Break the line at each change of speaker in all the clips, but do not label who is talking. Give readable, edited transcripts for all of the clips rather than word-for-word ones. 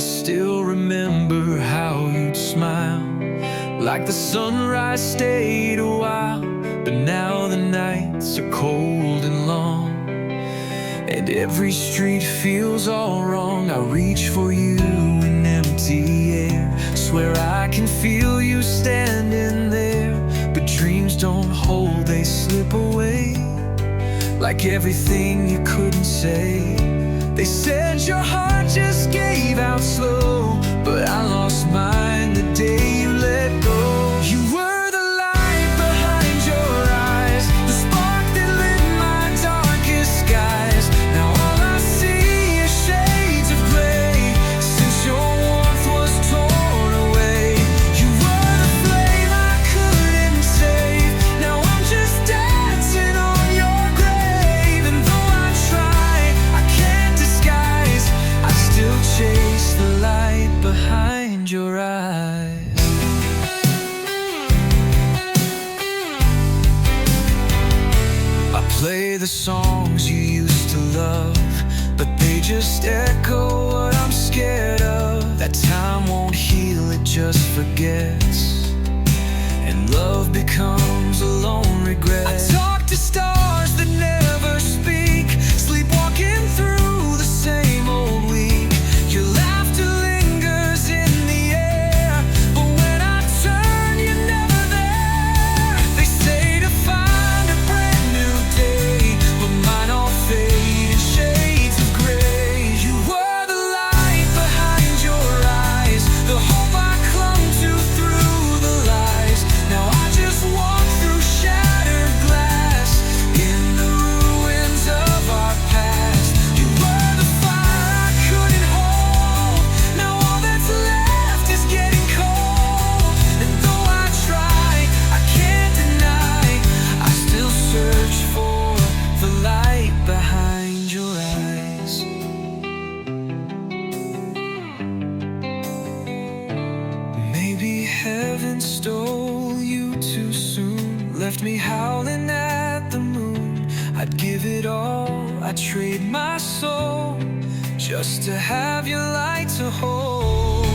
still remember how you'd smile, like the sunrise stayed a while. But now the nights are cold and long, and every street feels all wrong. I reach for you in empty air, swear I can feel you standing there. But dreams don't hold, they slip away, like everything you couldn't say. They said your heart just gave out slow, but I lost mine the day you let go. You were the light behind your eyes, the spark that lit my darkest skies. Now all I see is shades of gray, since your warmth was torn away. You were the flame I couldn't save, now I'm just dancing on your grave. And though I try, I can't disguise, I still chase the light behind your eyes. I play the songs you used to love, but they just echo what I'm scared of. That time won't heal, it just forgets, and love becomes a lone regret. I talk to stars that never speak, sleepwalking through the same old week. Your laughter lingers in the air, but when I turn, you're never there. They say to find a brand new day, but mine all fade in shades of gray. You were the light behind your eyes, the hope I clung to through the lies. Now I just walk through shattered glass in the ruins of our past. You were the fire I couldn't hold, now all that's left is getting cold. And though I try, I can't deny, I still search for the light behind your eyes. Maybe heaven stole you too soon, left me howling at the moon. I'd give it all, I'd trade my soul, just to have your light to hold.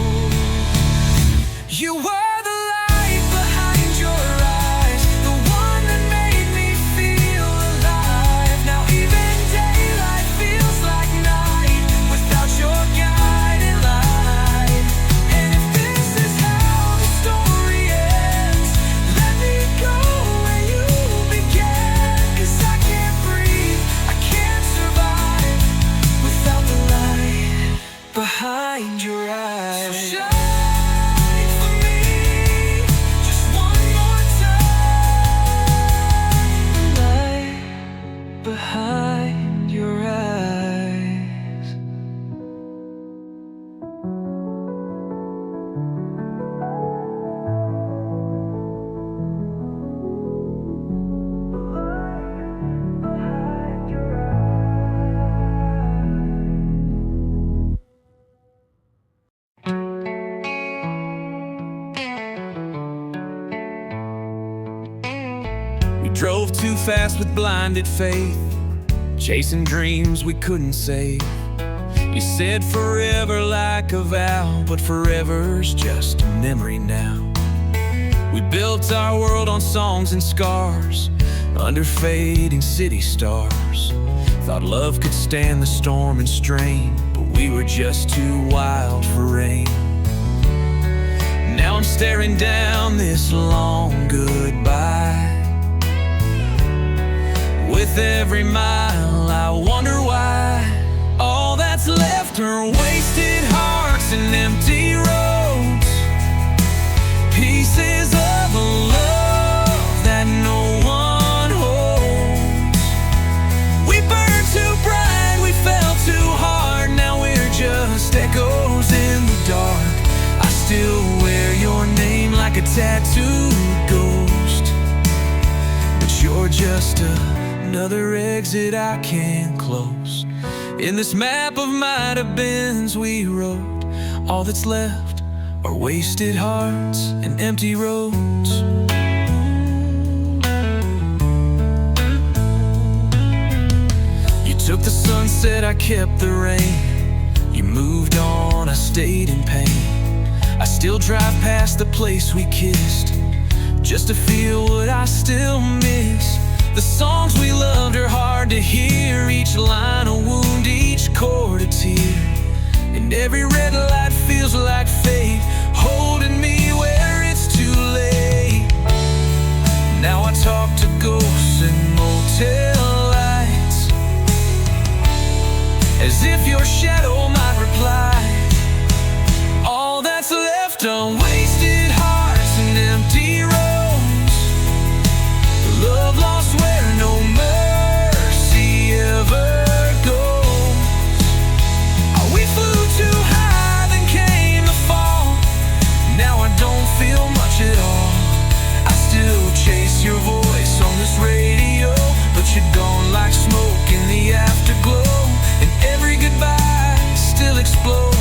You were the light behind your eyes, the one that made me feel alive. Now even daylight feels like night without your guiding light. And if this is how the story ends, let me go where you began. 'Cause I can't breathe, I can't survive without the light behind your eyes. So shine for me just one more time, light behind your eyes. We drove too fast with blinded faith, chasing dreams we couldn't save. You said forever like a vow, but forever's just a memory now. We built our world on songs and scars, under fading city stars. Thought love could stand the storm and strain, but we were just too wild for rain. Now I'm staring down this long goodbye. With every mile I wonder why all that's left are wasted hearts and empty roads, pieces of a love that no one holds. We burned too bright, we fell too hard, now we're just echoes in the dark. I still wear your name like a tattooed ghost, but you're just another exit I can't close. In this map of might have beens we wrote, all that's left are wasted hearts and empty roads. You took the sunset, I kept the rain. You moved on on, I stayed in pain. I still drive past the place we kissed, just to feel what I still miss. The songs we loved are hard to hear, each line a wound, each chord a tear. And every red light feels like fate, holding me where it's too late. Now I talk to ghosts and motel lights, as if your shadow might reply. All that's left are wasted hearts and empty roads, love lost where no mercy ever goes. We flew too high, then came the fall. Now I don't feel much at all. I still chase your voice on this radio, but you're gone like smoke in the afterglow. And every goodbye still explodes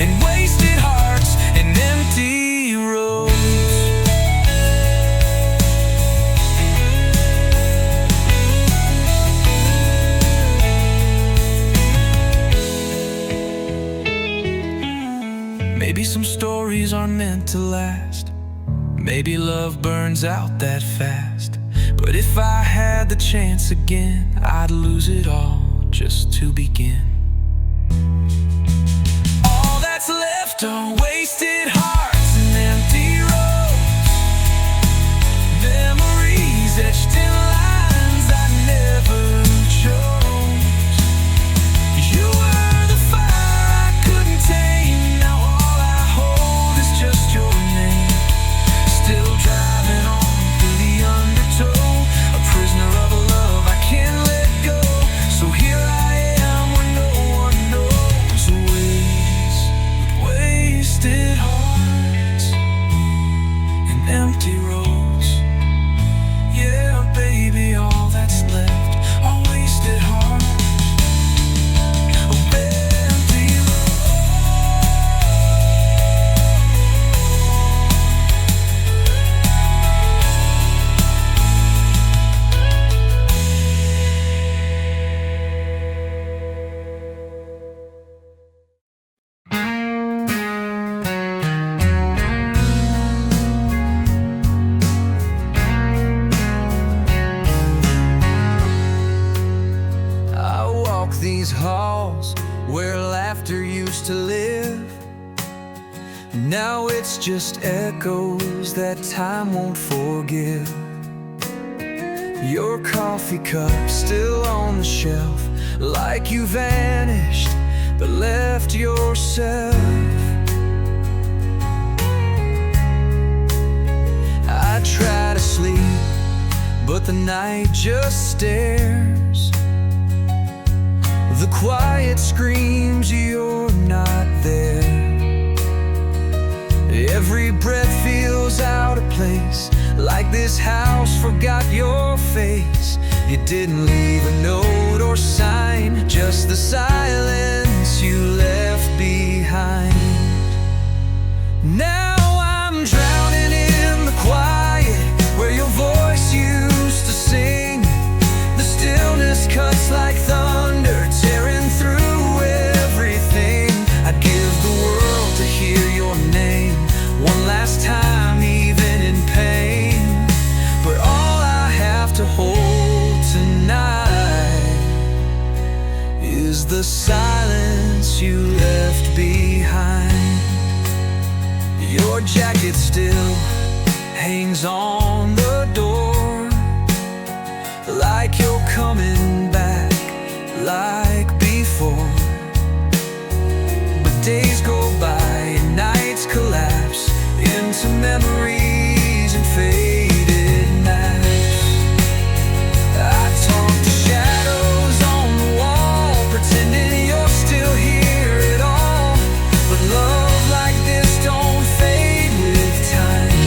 in wasted hearts and empty roads. Maybe some stories aren't meant to last. Maybe love burns out that fast. But if I had the chance again, I'd lose it all just to begin. All that's left are wasted hearts and empty roads, memories etched in lines I never chose. You were the fire I couldn't tame. Now all I hold is just your name. Still driving on through the undertow, a prisoner of a love I can't let go. So here I am where no one knows the ways, with wasted hearts and empty roads. Yeah, baby, all that's left are wasted hearts, empty roads. I walk these halls where laughter used to live. Now it's just echoes that time won't forgive. Your coffee cup still on the shelf, like you vanished but left yourself. I try to sleep, but the night just stares. The quiet screams you're not there. Every breath feels out of place, like this house forgot your face. You didn't leave a note or sign, just the silence you left behind. Now I'm drowning in the quiet where your voice used to sing. The stillness cuts like thunder, tearing through everything. I'd give the world to hear your name one last time, even in pain. But all I have to hold tonight is the silence you left behind. Your jacket still hangs on the door, like you're coming back, like before. But days go by and nights collapse into memories and faded nights. I talk to shadows on the wall, pretending you're still here at all. But love like this don't fade with time.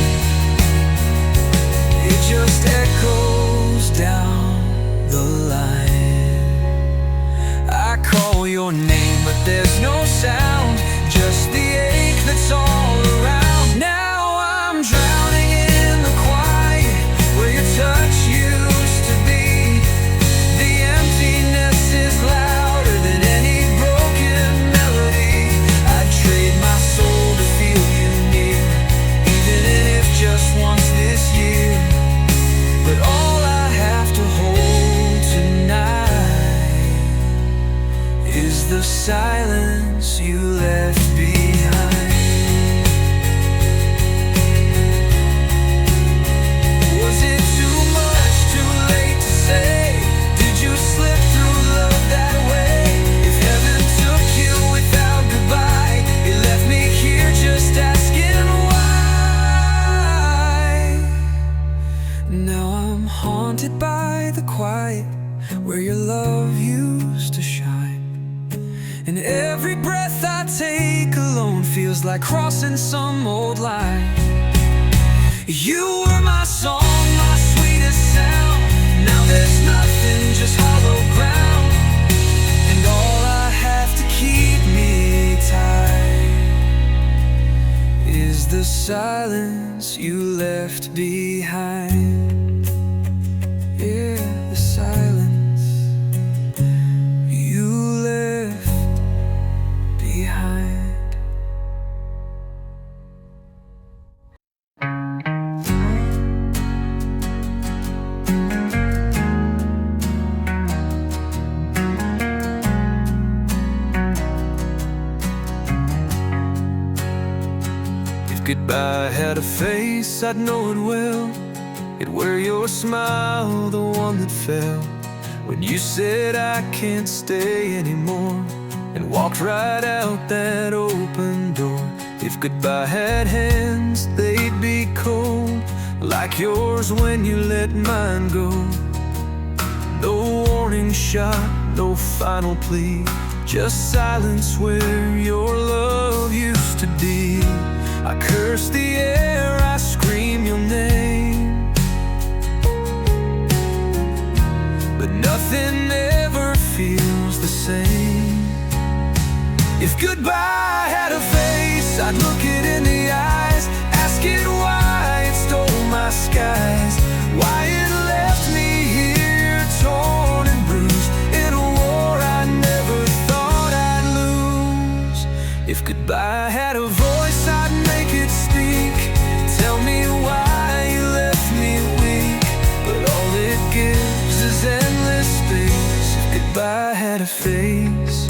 It just echoes down the line. I call your name, but there's no sound, just the ache that's all around. Now I'm drowning in the quiet where your touch used to be. The emptiness is louder than any broken melody. I'd trade the silence you left behind? Was it too much, too late to say? Did you slip through love that way? If heaven took you without goodbye, it left me here just asking why. Now I'm haunted by the quiet where your love used to shine, and every breath I take alone feels like crossing some old line. You were my song, my sweetest sound. Now there's nothing, just hollow ground, and all I have to keep me tied is the silence you left behind. Yeah, the silence you left behind. If goodbye had a face, I'd know it well. It'd wear your smile, the one that fell when you said I can't stay anymore, and walked right out that open door. If goodbye had hands, they'd be cold, like yours when you let mine go. No warning shot, no final plea, just silence where your love used to be. I curse the air, I scream your name, but nothing ever feels the same. If goodbye had a face, I'd look it in the eyes, ask it why it stole my skies, why it left me here torn and bruised in a war I never thought I'd lose. If goodbye had a voice, I'd make it speak, tell me why you left me weak, but all it gives is endless space. If goodbye had a face,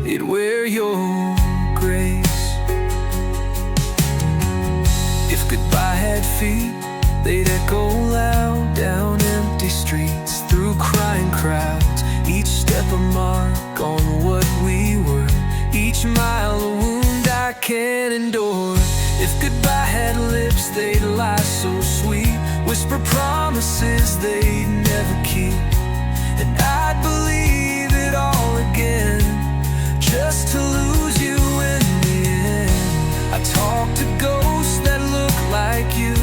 it'd wear your grace. If goodbye had feet, they'd echo loud down empty streets, through crying crowds, each step a mark on what we were, each mile a wound I can't endure. If goodbye had lips, they'd lie so sweet, whisper promises they'd never keep, and I'd believe it all again, just to lose you in the end. I talk to ghosts that look like you,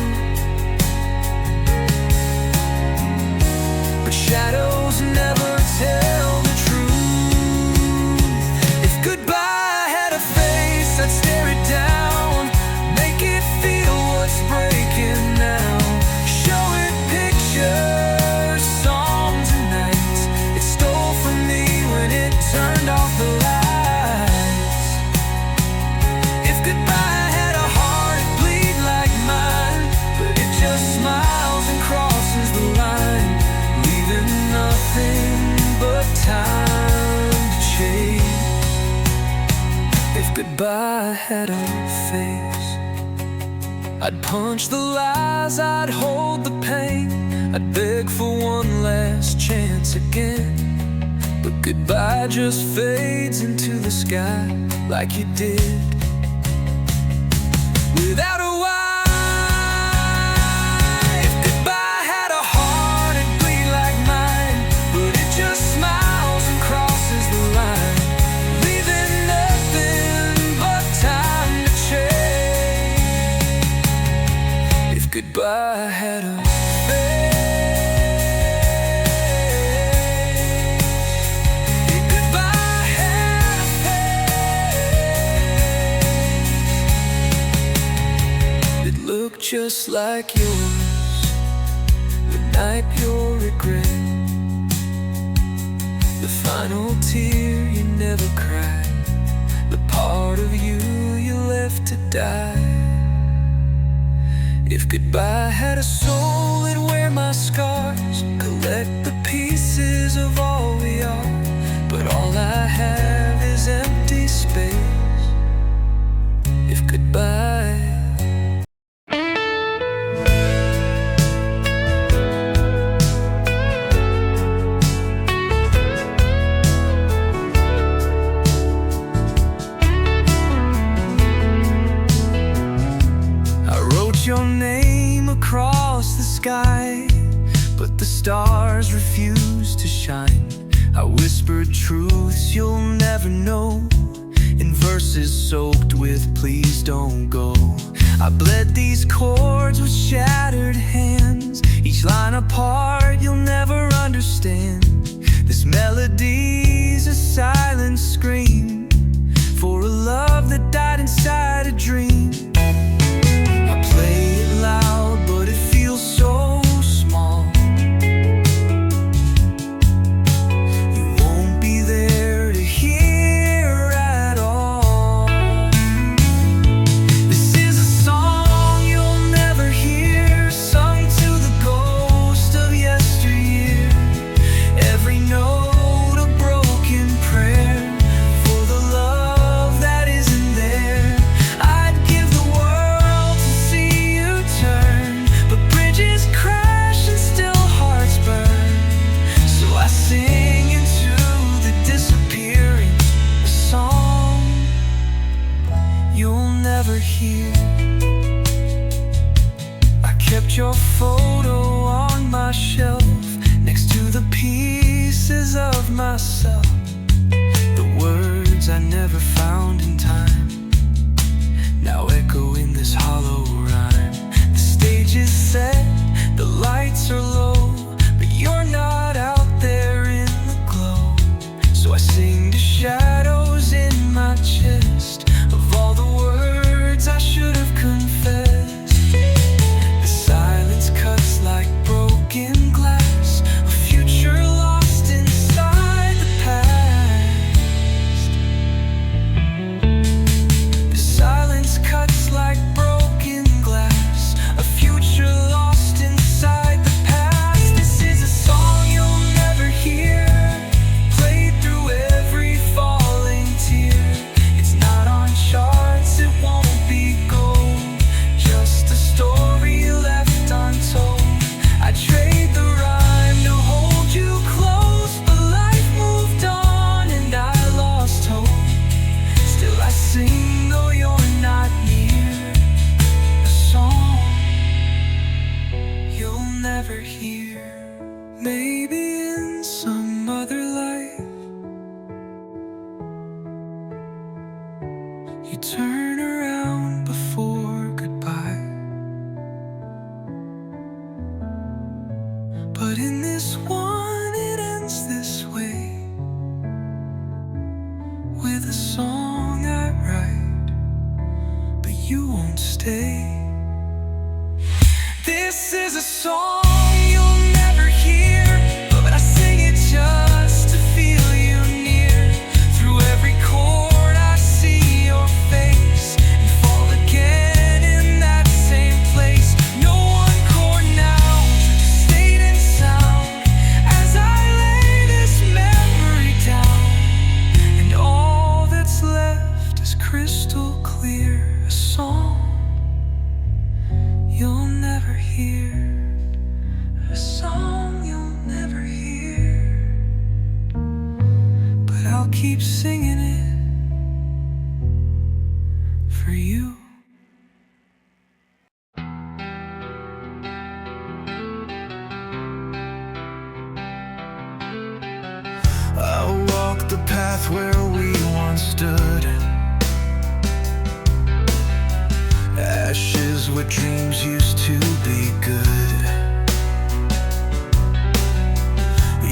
but shadows never tell the truth. If goodbye had a face, I'd stare it down, make it feel what's breaking now, show it pictures, songs and nights it stole from me when it turned off the lights. If goodbye had a heart, it'd bleed like mine, but it just smiles and crosses the line, leaving nothing but time to chase. If goodbye had a face, I'd punch the lies, I'd hold the pain, I'd beg for one last chance again, but goodbye just fades into the sky like you did, without a why. If goodbye had a heart, it'd bleed like mine, but it just smiles and crosses the line, leaving nothing but time to chase. If goodbye had a just like yours, the night pure regret, the final tear you never cried, the part of you you left to die. If goodbye had a soul, it'd wear my scars, collect the pieces of all we are, but all I have shine. I whispered truths you'll never know, in verses soaked with please don't go. I bled these chords with shattered hands, each line apart you'll never understand. This melody's a silent scream for a love that died inside a dream. I play it loud, but it feels so small. You won't be there to hear at all. This is a song you'll never hear, sung to the ghost of yesteryear. Every note a broken prayer for the love that isn't there. I'd give the world to see you turn, but bridges crash and still hearts burn. So I sing into the disappearing, a song you'll never hear. I kept your photo on my shelf, next to the pieces of myself, the words I never found in time, now echo in this hollow rhyme. The stage is set, the lights are low, but you're not out there in the glow. So I sing to shadows in my chest of all the words I should have confessed. The silence cuts like broken glass, a future lost inside the past. The silence cuts like broken glass, a future lost inside the past. This is a song you'll never hear, played through every falling tear. It's not on charts, it won't be gold, just a story left untold. I trade the rhyme to hold you close, but life moved on and I lost hope. Still I sing though you're not near, a song you'll never hear. Maybe in some other life you turn around before goodbye, but in this one it ends this way, with a song I write, but you won't stay. This is a song you'll never hear, but I sing it just to feel you near. Through every chord I see your face, and fall again in that same place. No one chord now, just stayed in sound as I lay this memory down, and all that's left is crystal clear, a song you'll never hear, a song you'll never hear, but I'll keep singing it for you. I'll walk the path where we once stood, ashes where dreams used to be good.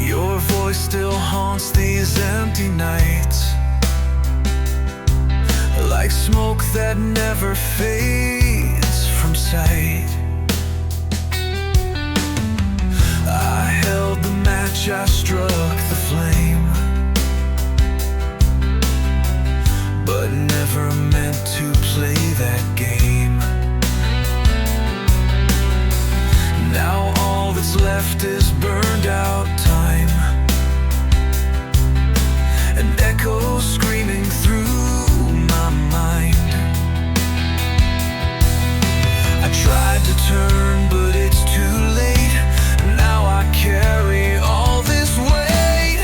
Your voice still haunts these empty nights, like smoke that never fades from sight. I held the match, I struck the flame, but never meant to play that game. Now all that's left is burned out time, and echoes screaming through my mind. I tried to turn, but it's too late. Now I carry all this weight.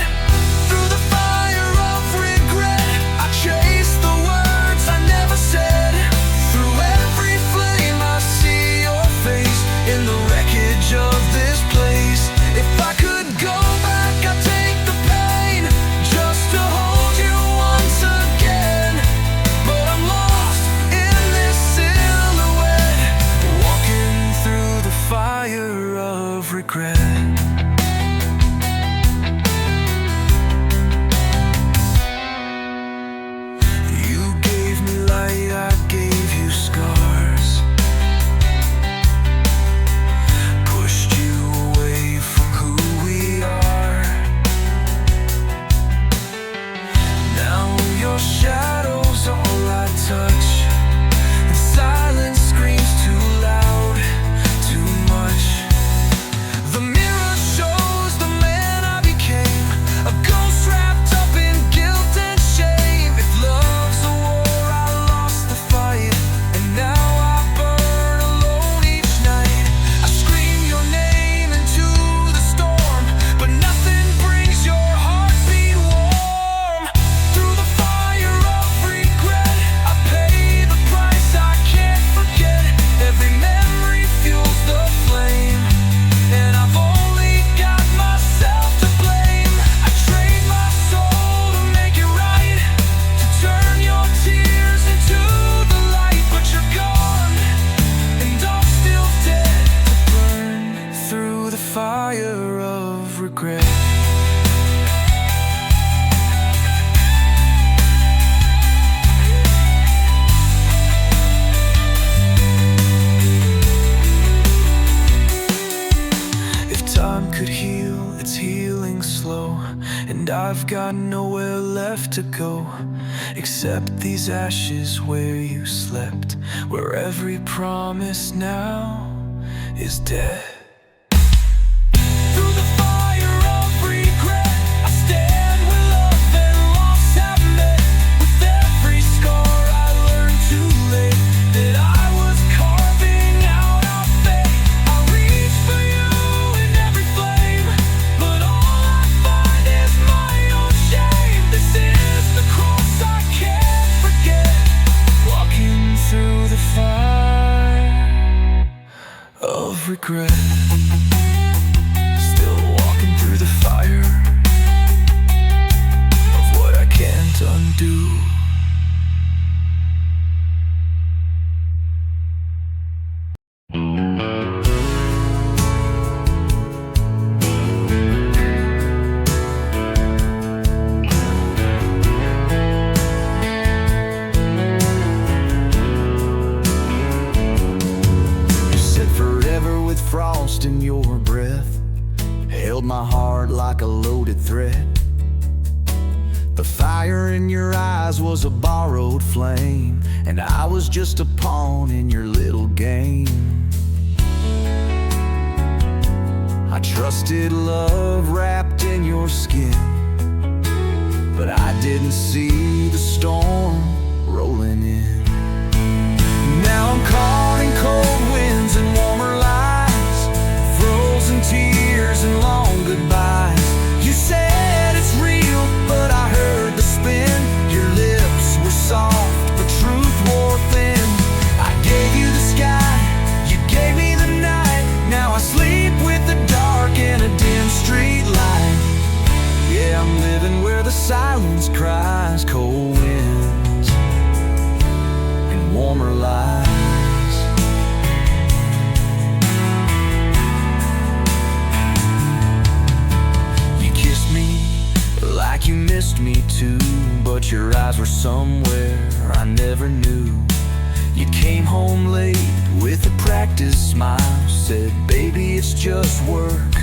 ago, and I've got nowhere left to go except these ashes where you slept, where every promise now is dead. Through the fire of regret, I stand where love and loss have met. With every scar I learned too late that I was carving out our fate. I reach for you in every flame, but all I find is my own shame. This is the cross I can't forget, walking through the fire of regret. Still walking through the fire of what I can't undo. Frost in your breath held my heart like a loaded thread. The fire in your eyes was a borrowed flame, and I was just a pawn in your little game. I trusted love wrapped in your skin, but I didn't see the storm rolling in. Now I'm caught in cold winds and warmer lies, frozen tears and long goodbyes. You said it's real, but I heard the spin. Your lips were soft, but truth wore thin. I gave you the sky, you gave me the night. Now I sleep with the dark and a dim street light. Yeah, I'm living where the silence cries, cold winds and warmer lies. Like you missed me too, but your eyes were somewhere I never knew. You came home late with a practiced smile, said, baby, it's just work.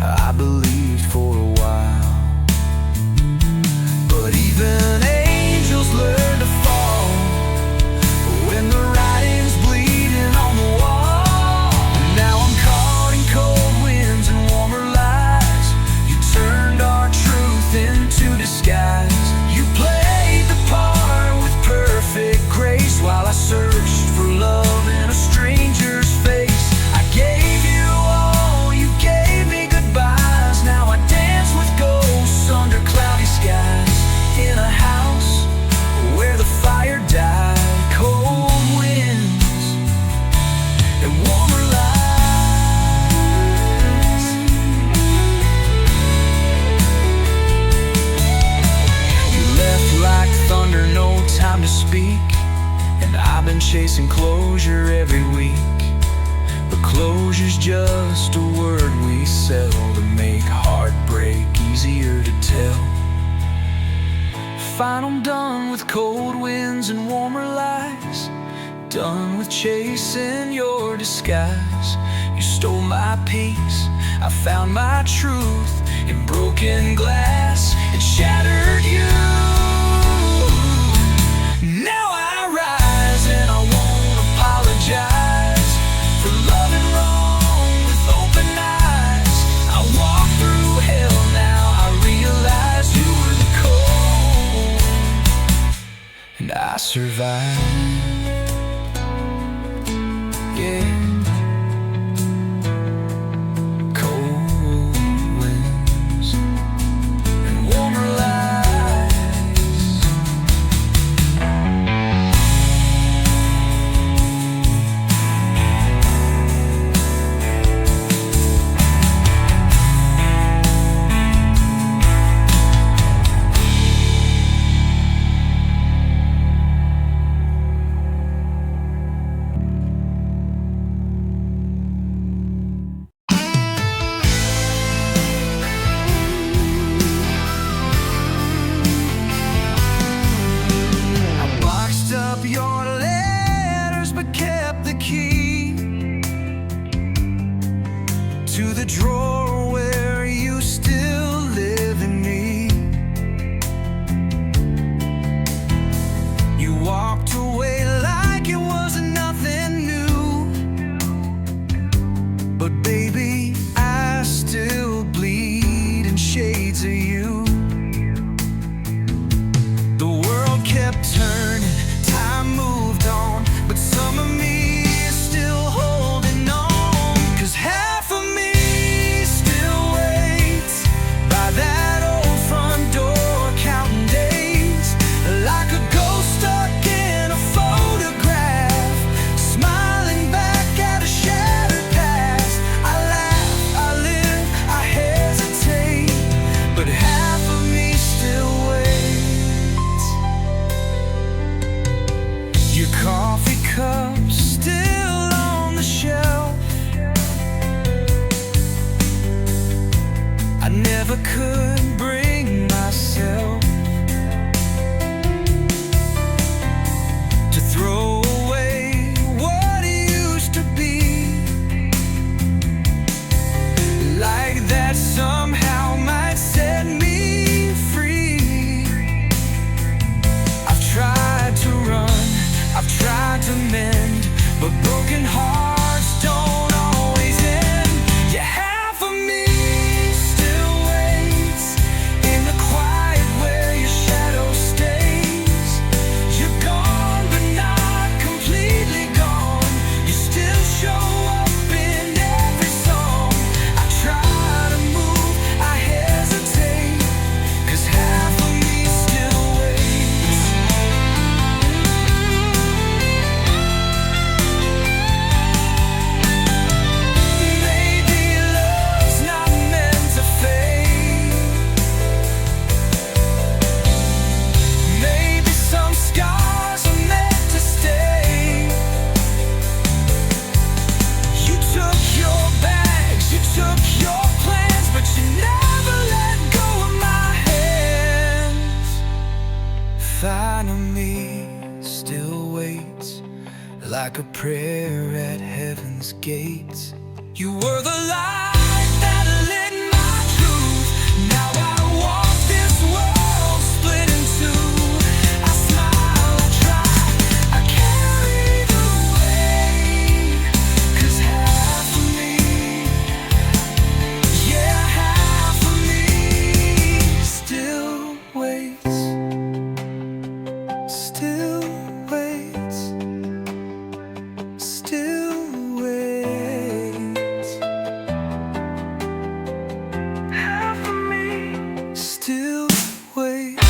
I believed for a while, but even angels learn to fall when the writing's bleeding on the wall. Now I'm caught in cold winds and warmer lies. You turned our truth into disguise. You played the part with perfect grace while I searched for love in a stranger's face. I gave you all, you gave me goodbyes. Now I dance with ghosts under cloudy skies, in a house where the fire died. Cold winds and warmer lies. You left like thunder, no time to speak, and I've been chasing closure every week. But closure's just a word we sell to make heartbreak easier to tell. Fine, I'm done with cold winds and warmer lies, done with chasing your disguise. You stole my peace, I found my truth in broken glass and shattered you. Now I rise and I won't apologize for loving wrong with open eyes. I walk through hell, now I realize you were the cold and I survived. Yeah. Cold winds and warmer lies. time of me still waits like a prayer at heaven's gates. You were the light that lit my truth. Now I walk this world split in two. I smile, I try, I carry the weight. 'Cause half of me, yeah, half of me still waits. Still waits. Still waits. Half of me still waits.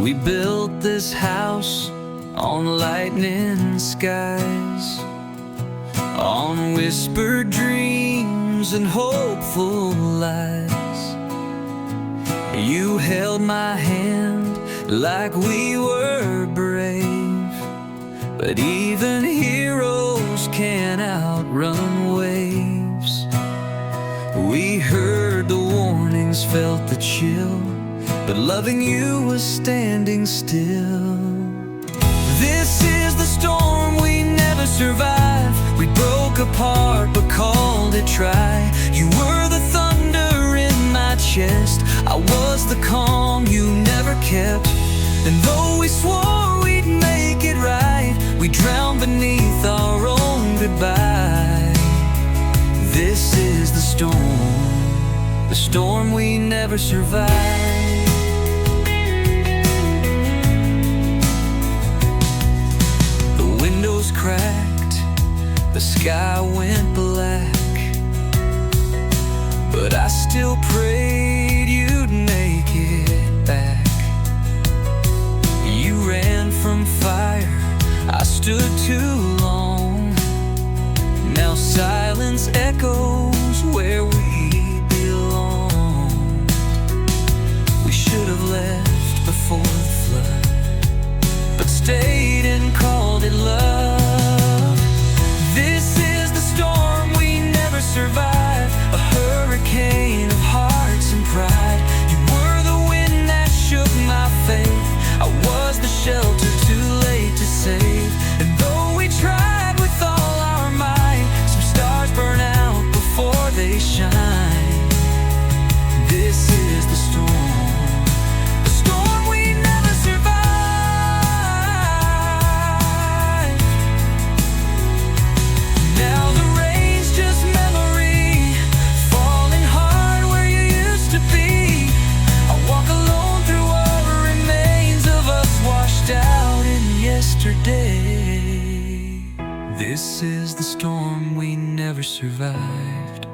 We built this house on lightning skies, on whispered dreams and hopeful lies. You held my hand like we were brave, but even heroes can't outrun waves. We heard the warnings, felt the chill, but loving you was standing still. This is the storm we never survived. We broke apart but called it try. You were the thunder in my chest, I was the calm you never kept. And though we swore we'd make it right, we drowned beneath our own goodbye. This is the storm we never survived. Cracked, the sky went black, but I still prayed you'd make it back. You ran from fire, I stood too long. Now silence echoes where we belong. We should have left before the flood, but stayed and called it love. This is the storm we never survived, a hurricane of hearts and pride. You were the wind that shook my faith, I was the shelter too late to save. And though we tried with all our might, some stars burn out before they shine. This is the storm we never survived. Now the rain's just memory, falling hard where you used to be. I walk alone through all the remains of us washed out in yesterday. This is the storm we never survived.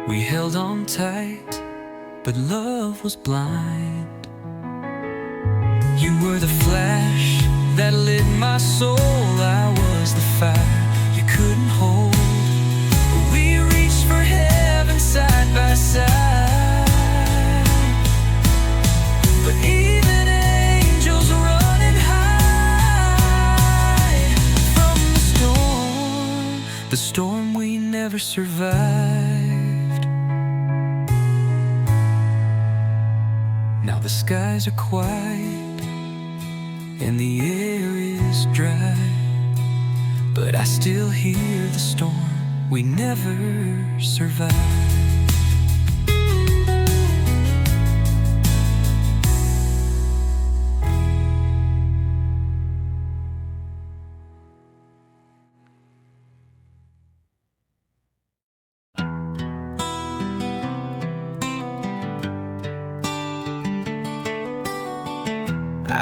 We held on tight, but love was blind. You were the flash that lit my soul, I was the fire you couldn't hold. We reached for heaven side by side, but even angels run and hide from the storm we never survived. Now the skies are quiet and the air is dry, but I still hear the storm we never survived.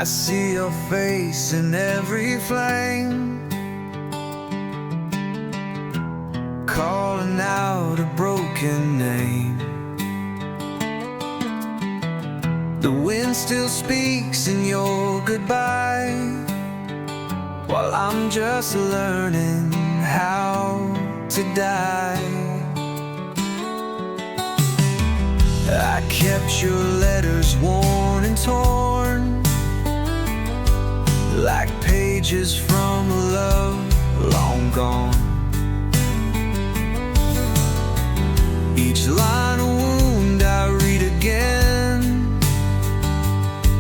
I see your face in every flame, calling out a broken broken name. The wind still speaks in your goodbye, while I'm just learning how to die. I kept your letters worn and torn, like pages from a love long gone. Each line a wound I read again,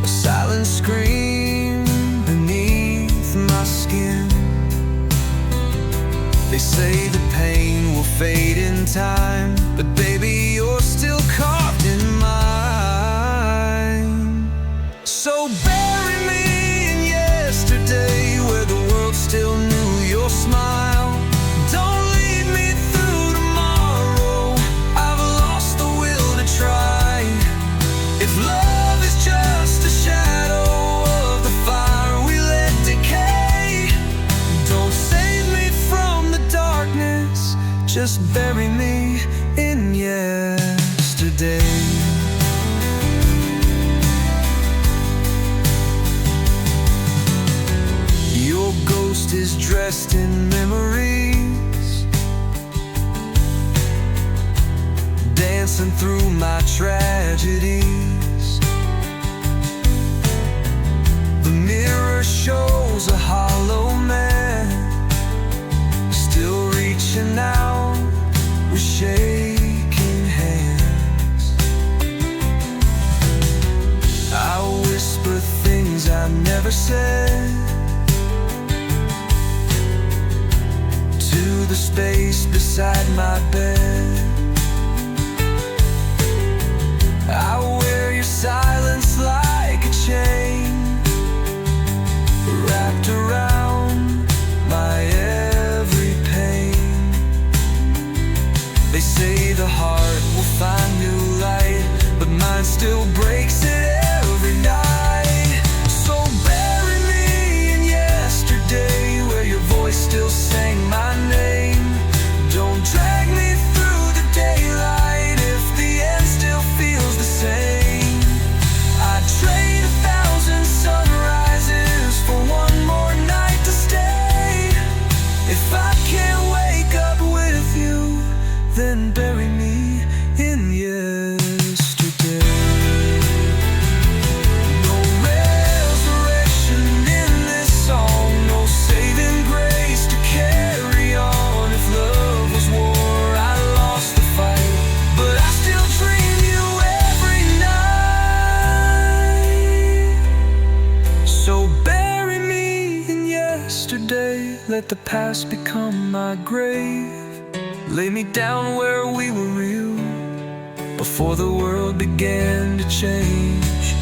a silent scream beneath my skin. They say the pain will fade in time, but baby, you're still carved in mine. So bury me in yesterday, where the world still knew your smile. Don't lead me through tomorrow, I've lost the will to try. If love is just a shadow of the fire we let decay, don't save me from the darkness, just bury me in yesterday. Your ghost is dressed in memories, dancing through my tragedies. The mirror shows a hollow man, still reaching out with shaking hands. I whisper things I never said to the space beside my bed. I wear your silence like a chain, wrapped around my every pain. They say the heart will find new light, but mine still breaks it every night. So bury me in yesterday, where your voice still sang my name. Don't drag me through the daylight if the end still feels the same. I'd trade 1,000 sunrises for one more night to stay. If I can't wake up with you, then bury me in yesterday. No resurrection in this song, no saving grace to carry on. If love was war, I lost the fight, but I still dream you every night. So bury me in yesterday, let the past become my grave. Lay me down where we were real, before the world began to change.